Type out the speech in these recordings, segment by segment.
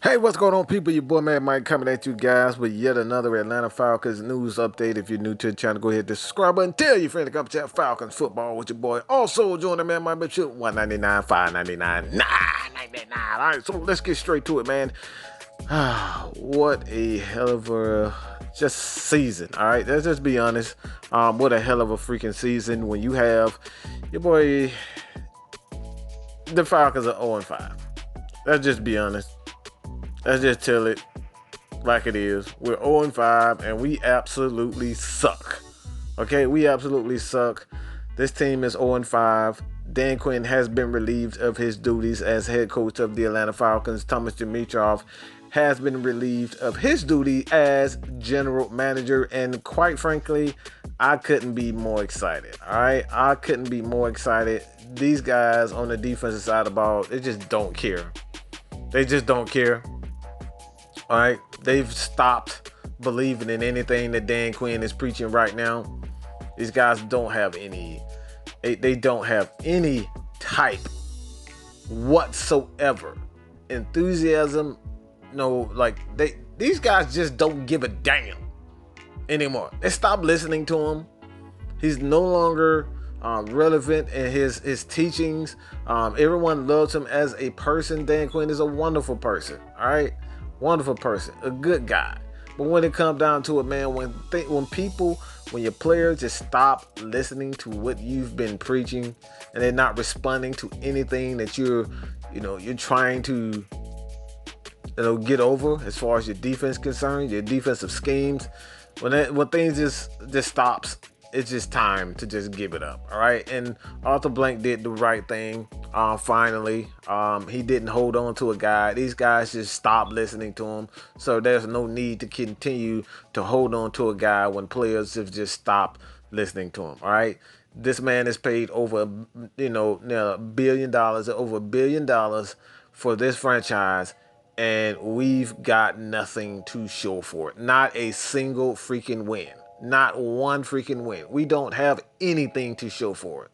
Hey, what's going on, people? Your boy Mad Mike coming at you guys with yet another Atlanta Falcons news update. If you're new to the channel, go ahead and subscribe button. Tell your friend to come chat Falcons football with your boy. Also, join the Man Mike Mitchell, $1.99, $5.99, $9.99. All right, so let's get straight to it, man. What a hell of a just season. All right, let's just be honest. What a hell of a freaking season when you have your boy. The Falcons are 0-5. Let's just be honest. Let's just tell it like it is. We're 0-5 and we absolutely suck. Okay, we absolutely suck. This team is 0-5. Dan Quinn has been relieved of his duties as head coach of the Atlanta Falcons. Thomas Dimitroff has been relieved of his duty as general manager. And quite frankly, I couldn't be more excited. All right, I couldn't be more excited. These guys on the defensive side of the ball, they just don't care. They just don't care. All right, they've stopped believing in anything that Dan Quinn is preaching right now. These guys don't have any. They don't have any type whatsoever enthusiasm. No, like these guys just don't give a damn anymore. They stopped listening to him. He's no longer relevant in his teachings. Everyone loves him as a person. Dan Quinn is a wonderful person. All right. Wonderful person, a good guy. But when it comes down to it, man, when your players just stop listening to what you've been preaching and they're not responding to anything that you're trying to get over as far as your defense concerned, your defensive schemes, when things just stops, it's just time to just give it up. All right. And Arthur Blank did the right thing. Finally, he didn't hold on to a guy. These guys just stopped listening to him. So there's no need to continue to hold on to a guy when players have just stopped listening to him. All right. This man is paid over, $1 billion, over $1 billion for this franchise. And we've got nothing to show for it. Not a single freaking win. Not one freaking win. We don't have anything to show for it.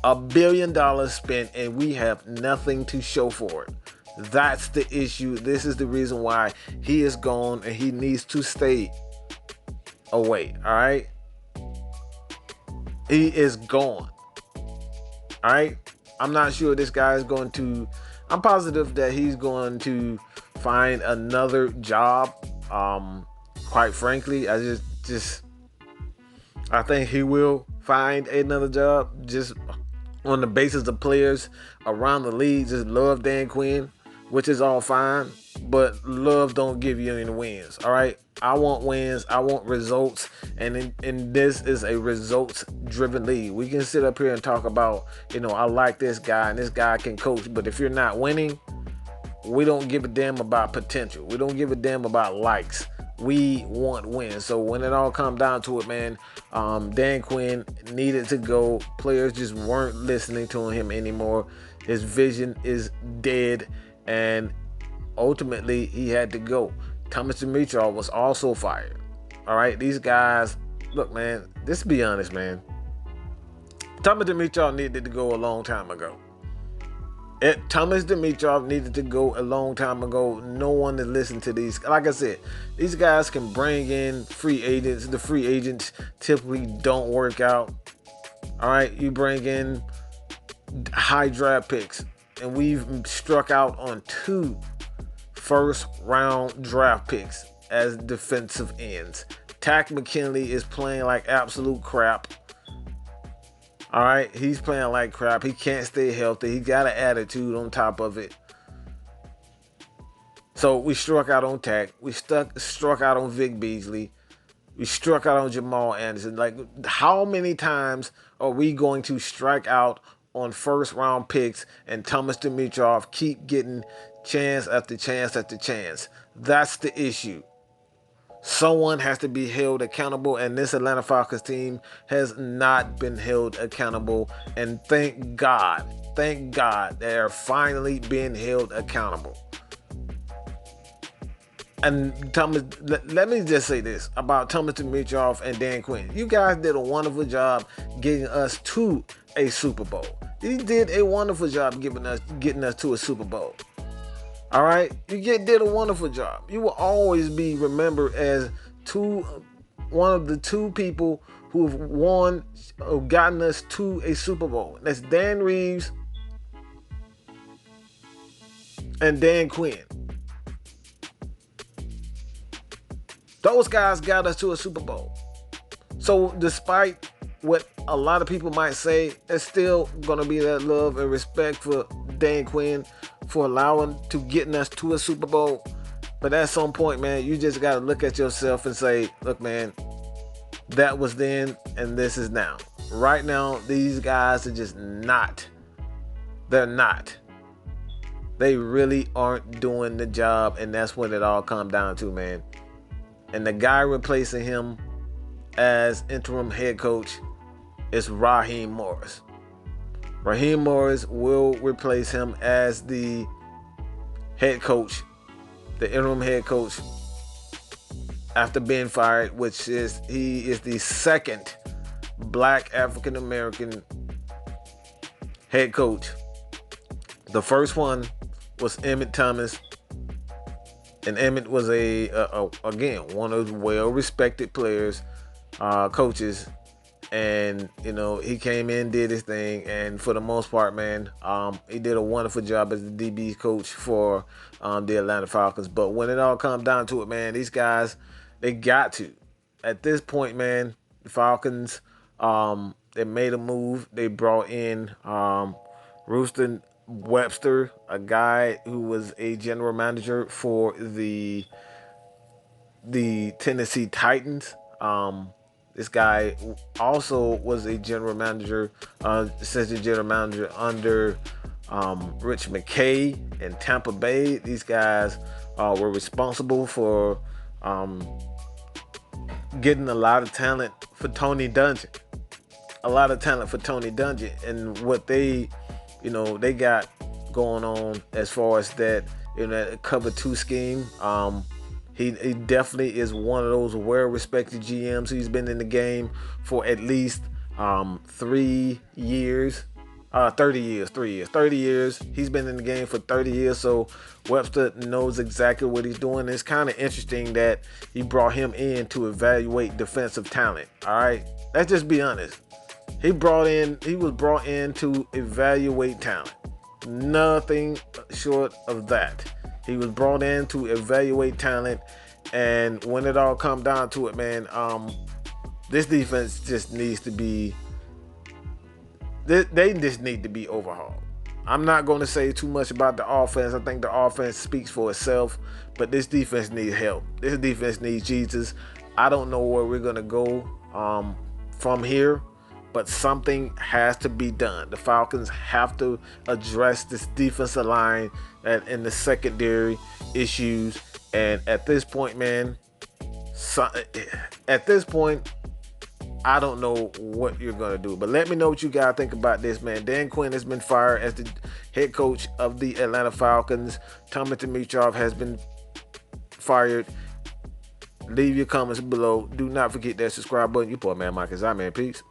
$1 billion spent and we have nothing to show for it. That's the issue. This is the reason why he is gone and he needs to stay away. All right. He is gone. All right. I'm not sure this guy is going to. I'm positive that he's going to find another job. Quite frankly, I think he will find another job just on the basis of players around the league just love Dan Quinn, which is all fine, but love don't give you any wins. All right, I want wins, I want results, and this is a results-driven league. We can sit up here and talk about, I like this guy and this guy can coach, but if you're not winning, we don't give a damn about potential. We don't give a damn about likes. We want wins. So when it all comes down to it, man, Dan Quinn needed to go. Players just weren't listening to him anymore. His vision is dead, and ultimately he had to go. Thomas Dimitroff was also fired. All right, these guys, look, man, let's be honest, man. Thomas Dimitroff needed to go a long time ago. Thomas Dimitroff needed to go a long time ago. No one to listen to these. Like I said, these guys can bring in free agents. The free agents typically don't work out. All right, you bring in high draft picks, and we've struck out on 2 first-round draft picks as defensive ends. Tack McKinley is playing like absolute crap. All right, he's playing like crap. He can't stay healthy. He got an attitude on top of it. So we struck out on Tack. We struck out on Vic Beasley. We struck out on Jamal Anderson. Like, how many times are we going to strike out on first-round picks and Thomas Dimitroff keep getting chance after chance after chance? That's the issue. Someone has to be held accountable, and this Atlanta Falcons team has not been held accountable. And thank God they're finally being held accountable. And Thomas, let me just say this about Thomas Dimitroff and Dan Quinn. You guys did a wonderful job getting us to a Super Bowl. He did a wonderful job getting us to a Super Bowl. All right, you did a wonderful job. You will always be remembered as one of the two people who have won or gotten us to a Super Bowl. That's Dan Reeves and Dan Quinn. Those guys got us to a Super Bowl. So despite what a lot of people might say, there's still gonna be that love and respect for Dan Quinn for allowing to getting us to a Super Bowl. But at some point, man, you just gotta look at yourself and say, look, man, that was then and this is now. Right now, these guys are just not. They're not. They really aren't doing the job, and that's what it all comes down to, man. And the guy replacing him as interim head coach is Raheem Morris. Raheem Morris will replace him as the head coach, the interim head coach, after being fired, which is he is the second black African American head coach. The first one was Emmett Thomas, and Emmett was again one of the well-respected players, coaches, and you know he came in, did his thing, and for the most part, man, he did a wonderful job as the DB coach for the Atlanta Falcons. But when it all comes down to it, man, these guys, they got to. At this point, man, the Falcons, they made a move. They brought in Rooster Webster, a guy who was a general manager for the Tennessee Titans. This guy also was a general manager, assistant general manager under Rich McKay in Tampa Bay. These guys were responsible for getting a lot of talent for Tony Dungy. And what they, they got going on as far as that, that cover two scheme. He definitely is one of those well-respected GMs. He's been in the game for at least 3 years. 30 years. He's been in the game for 30 years, so Webster knows exactly what he's doing. It's kind of interesting that he brought him in to evaluate defensive talent. All right, let's just be honest. He was brought in to evaluate talent. Nothing short of that. He was brought in to evaluate talent, and when it all comes down to it, man, this defense just needs to be. They just need to be overhauled. I'm not going to say too much about the offense. I think the offense speaks for itself, but this defense needs help. This defense needs Jesus. I don't know where we're going to go from here, but something has to be done. The Falcons have to address this defensive line and the secondary issues. And at this point, man, I don't know what you're going to do. But let me know what you guys think about this, man. Dan Quinn has been fired as the head coach of the Atlanta Falcons. Tommy Dimitroff has been fired. Leave your comments below. Do not forget that subscribe button. You poor man, Mike is out, man. Peace.